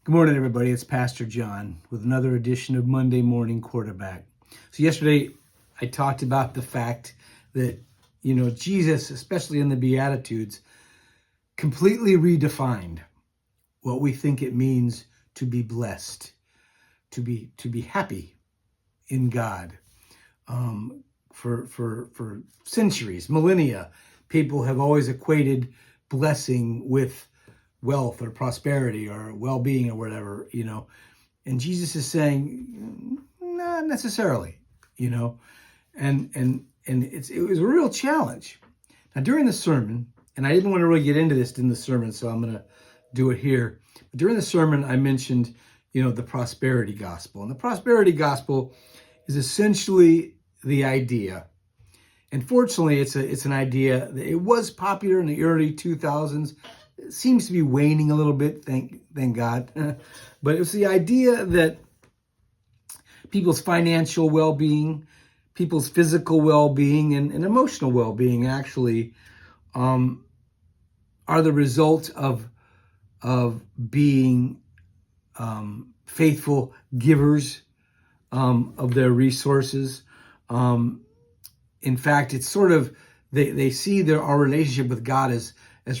Good morning, everybody. It's Pastor John with another edition of Monday Morning Quarterback. So yesterday, I talked about the fact that, Jesus, especially in the Beatitudes, completely redefined what we think it means to be blessed, to be happy in God. For centuries, millennia, people have always equated blessing with wealth or prosperity or well-being or whatever, and Jesus is saying not necessarily, and it was a real challenge. Now during the sermon, and I didn't want to really get into this in the sermon, so I'm going to do it here. But during the sermon, I mentioned, the prosperity gospel, and the prosperity gospel is essentially the idea. And fortunately, it's an idea that it was popular in the early 2000s. It seems to be waning a little bit, thank God. But it was the idea that people's financial well-being, people's physical well-being, and emotional well-being actually are the result of being faithful givers of their resources. In fact, it's sort of, they see our relationship with God as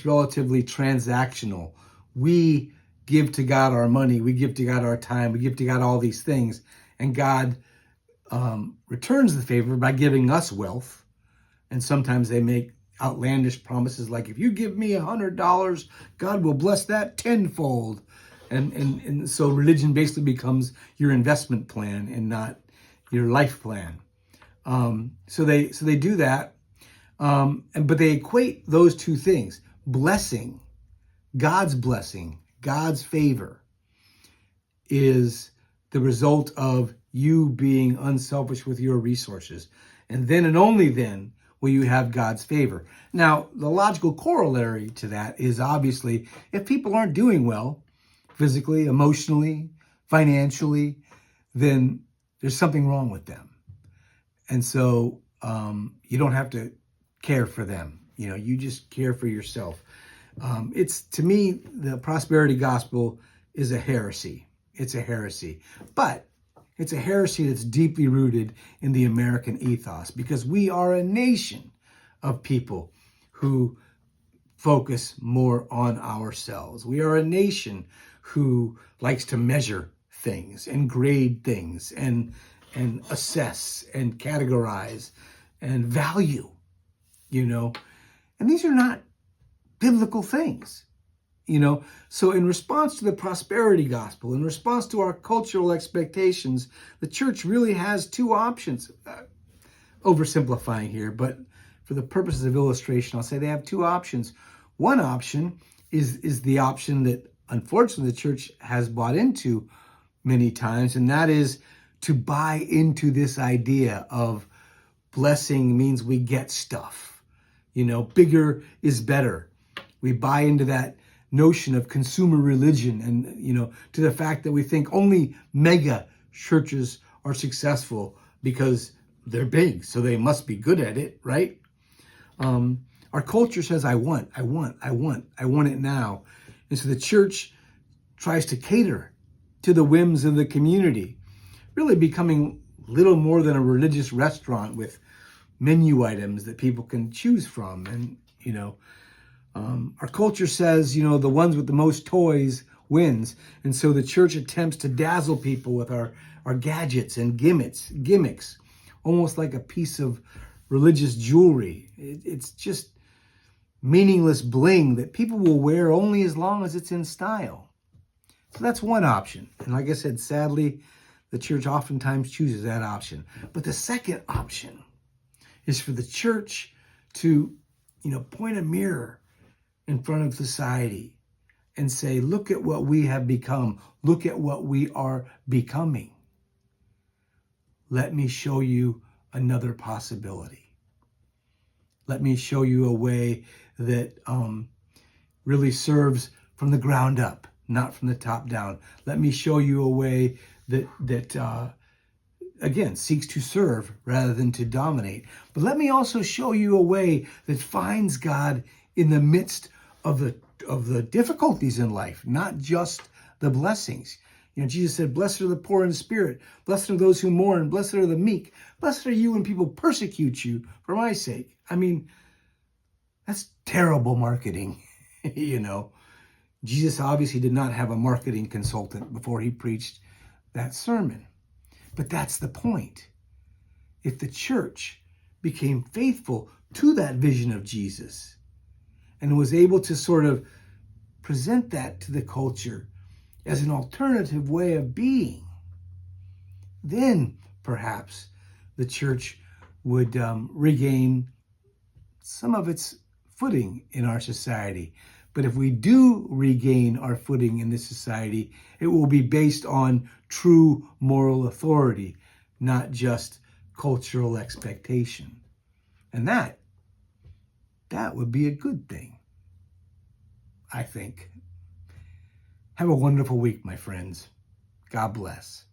relatively transactional. We give to God our money, we give to God our time, we give to God all these things, and God returns the favor by giving us wealth. And sometimes they make outlandish promises like, if you give me $100, God will bless that tenfold. And so religion basically becomes your investment plan and not your life plan. So they do that, but they equate those two things. Blessing, God's favor is the result of you being unselfish with your resources. And then and only then will you have God's favor. Now, the logical corollary to that is obviously if people aren't doing well, physically, emotionally, financially, then there's something wrong with them. And so you don't have to care for them. You just care for yourself. To me, the prosperity gospel is a heresy. It's a heresy. But it's a heresy that's deeply rooted in the American ethos, because we are a nation of people who focus more on ourselves. We are a nation who likes to measure things and grade things and assess and categorize and value, and these are not biblical things, So in response to the prosperity gospel, in response to our cultural expectations, the church really has two options. Oversimplifying here, but for the purposes of illustration, I'll say they have two options. One option is the option that unfortunately the church has bought into many times, and that is to buy into this idea of blessing means we get stuff. Bigger is better. We buy into that notion of consumer religion and, to the fact that we think only mega churches are successful because they're big, so they must be good at it, right? Our culture says, I want it now. And so the church tries to cater to the whims of the community, really becoming little more than a religious restaurant with menu items that people can choose from. And, our culture says, the ones with the most toys wins. And so the church attempts to dazzle people with our gadgets and gimmicks, almost like a piece of religious jewelry. It's just meaningless bling that people will wear only as long as it's in style. So that's one option. And like I said, sadly, the church oftentimes chooses that option. But the second option is for the church to, point a mirror in front of society and say, look at what we have become. Look at what we are becoming. Let me show you another possibility. Let me show you a way that really serves from the ground up, not from the top down. Let me show you a way that again, seeks to serve rather than to dominate. But let me also show you a way that finds God in the midst of the difficulties in life, not just the blessings. Jesus said, blessed are the poor in spirit, blessed are those who mourn, blessed are the meek, blessed are you when people persecute you for my sake. I mean, that's terrible marketing. Jesus obviously did not have a marketing consultant before he preached that sermon. But that's the point. If the church became faithful to that vision of Jesus and was able to sort of present that to the culture as an alternative way of being, then perhaps the church would regain some of its footing in our society. But if we do regain our footing in this society, it will be based on true moral authority, not just cultural expectation. And that would be a good thing, I think. Have a wonderful week, my friends. God bless.